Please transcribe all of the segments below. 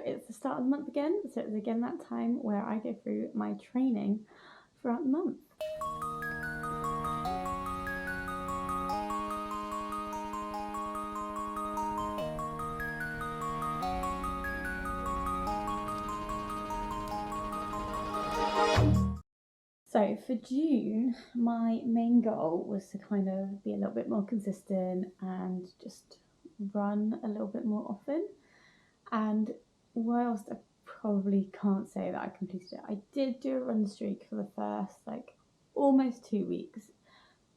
it's the start of the month again, so it's again that time where I go through my training throughout the month. So for June, my main goal was to kind of be a little bit more consistent and just run a little bit more often. And whilst I probably can't say that I completed it, I did do a run streak for the first almost 2 weeks.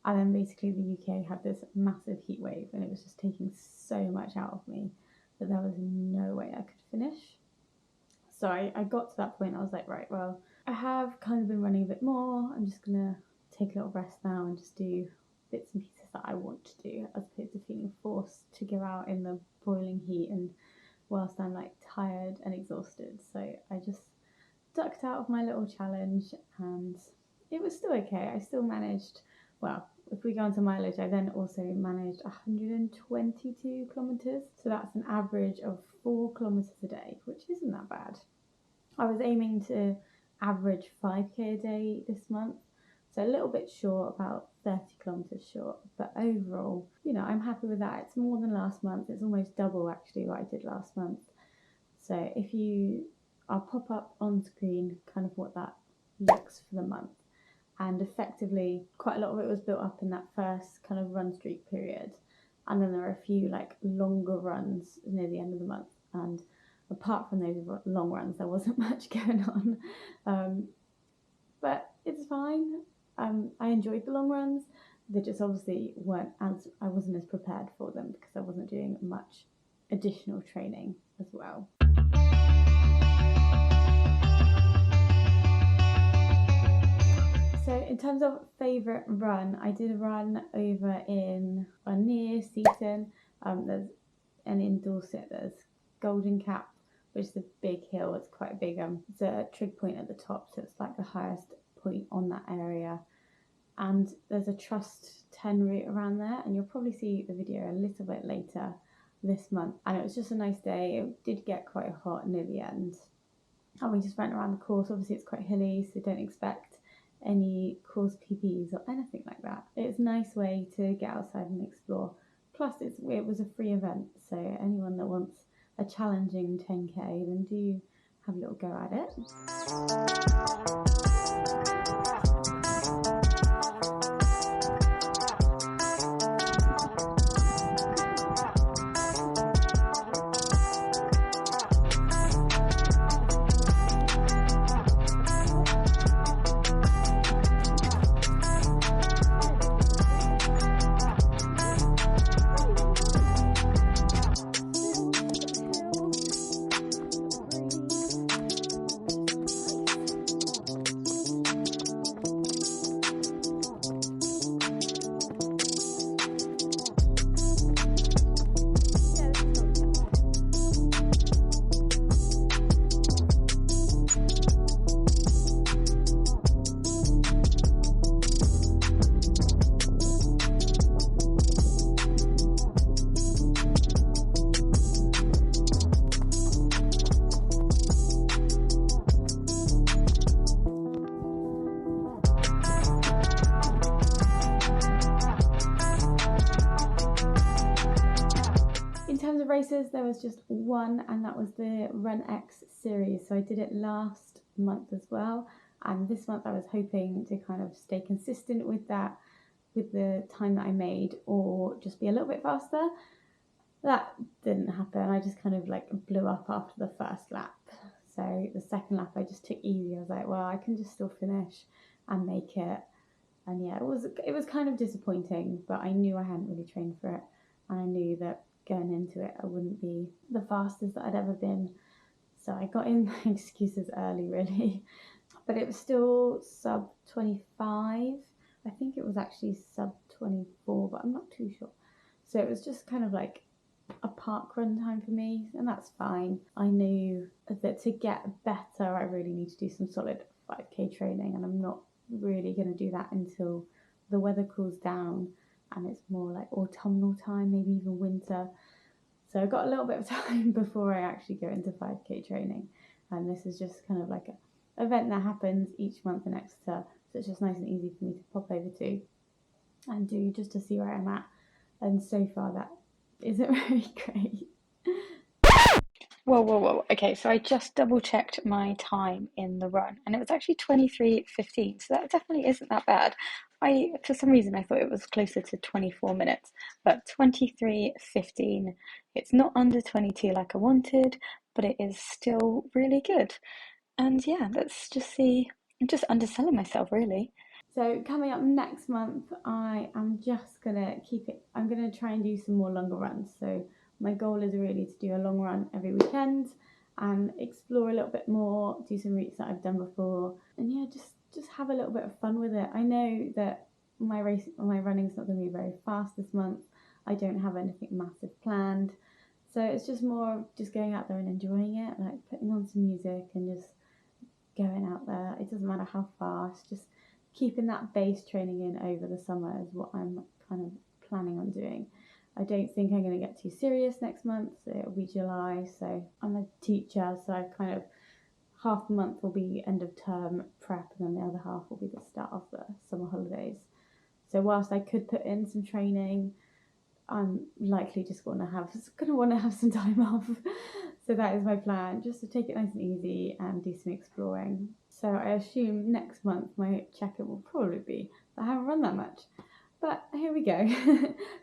And then basically the UK had this massive heat wave and it was just taking so much out of me that there was no way I could finish. So I got to that point, I was like, right, well, I have kind of been running a bit more. I'm just gonna take a little rest now and just do bits and pieces that I want to do, as opposed to feeling forced to go out in the boiling heat and whilst I'm like tired and exhausted. So I just ducked out of my little challenge and it was still okay. I still managed, well, if we go on to mileage, I then also managed 122 kilometres. So that's an average of 4 kilometres a day, which isn't that bad. I was aiming to average 5k a day this month, so a little bit short, about 30 kilometres short, but overall, I'm happy with that. It's more than last month. It's almost double actually what I did last month. So I'll pop up on screen kind of what that looks for the month, and effectively quite a lot of it was built up in that first kind of run streak period, and then there are a few longer runs near the end of the month, and apart from those long runs, there wasn't much going on. But it's fine. I enjoyed the long runs. They just obviously I wasn't as prepared for them because I wasn't doing much additional training as well. So in terms of favourite run, I did a run over near Seaton. There's in Dorset, there's Golden Cap, which is a big hill. It's quite a big it's a trig point at the top, so it's like the highest point on that area. And there's a Trust 10 route around there, and you'll probably see the video a little bit later this month. And it was just a nice day. It did get quite hot near the end, and we just went around the course. Obviously it's quite hilly, so don't expect any course PBs or anything like that. It's a nice way to get outside and explore. Plus it was a free event, so anyone that wants a challenging 10k, then do have a little go at it. Races, there was just one, and that was the Run X series. So I did it last month as well, and this month I was hoping to kind of stay consistent with that, with the time that I made, or just be a little bit faster. That didn't happen. I just kind of blew up after the first lap. So the second lap I just took easy. I was like, well, I can just still finish and make it. And yeah, it was kind of disappointing, but I knew I hadn't really trained for it, and I knew that going into it I wouldn't be the fastest that I'd ever been, so I got in my excuses early really. But it was still sub 25. I think it was actually sub 24, but I'm not too sure. So it was just kind of like a park run time for me, and that's fine. I knew that to get better I really need to do some solid 5k training, and I'm not really going to do that until the weather cools down and it's more like autumnal time, maybe even winter. So I've got a little bit of time before I actually go into 5K training. And this is just kind of like an event that happens each month in Exeter. So it's just nice and easy for me to pop over to and do, just to see where I'm at. And so far that isn't very great. Whoa, whoa, whoa. Okay, so I just double checked my time in the run and it was actually 23:15. So that definitely isn't that bad. For some reason, I thought it was closer to 24 minutes, but 23:15. It's not under 22 like I wanted, but it is still really good. And yeah, let's just see. I'm just underselling myself, really. So coming up next month, I am just gonna keep it. I'm gonna try and do some more longer runs. So my goal is really to do a long run every weekend and explore a little bit more, do some routes that I've done before, and yeah, just have a little bit of fun with it. I know that my running's not going to be very fast this month. I don't have anything massive planned, so it's just more just going out there and enjoying it, like putting on some music and just going out there. It doesn't matter how fast, just keeping that base training in over the summer is what I'm kind of planning on doing. I don't think I'm going to get too serious next month. So it'll be July. So I'm a teacher, so I kind of half the month will be end of term prep, and then the other half will be the start of the summer holidays. So whilst I could put in some training, I'm likely just going to want to have some time off. So that is my plan, just to take it nice and easy and do some exploring. So I assume next month my check-in will probably be I haven't run that much. But here we go.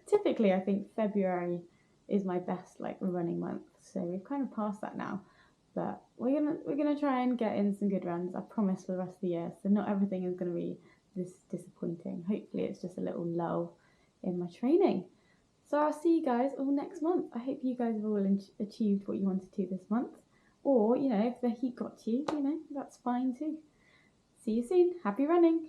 Typically I think February is my best like running month. So we've kind of passed that now. But we're gonna try and get in some good runs, I promise, for the rest of the year. So not everything is gonna be this disappointing. Hopefully it's just a little lull in my training. So I'll see you guys all next month. I hope you guys have all achieved what you wanted to this month. Or, if the heat got to you, that's fine too. See you soon. Happy running.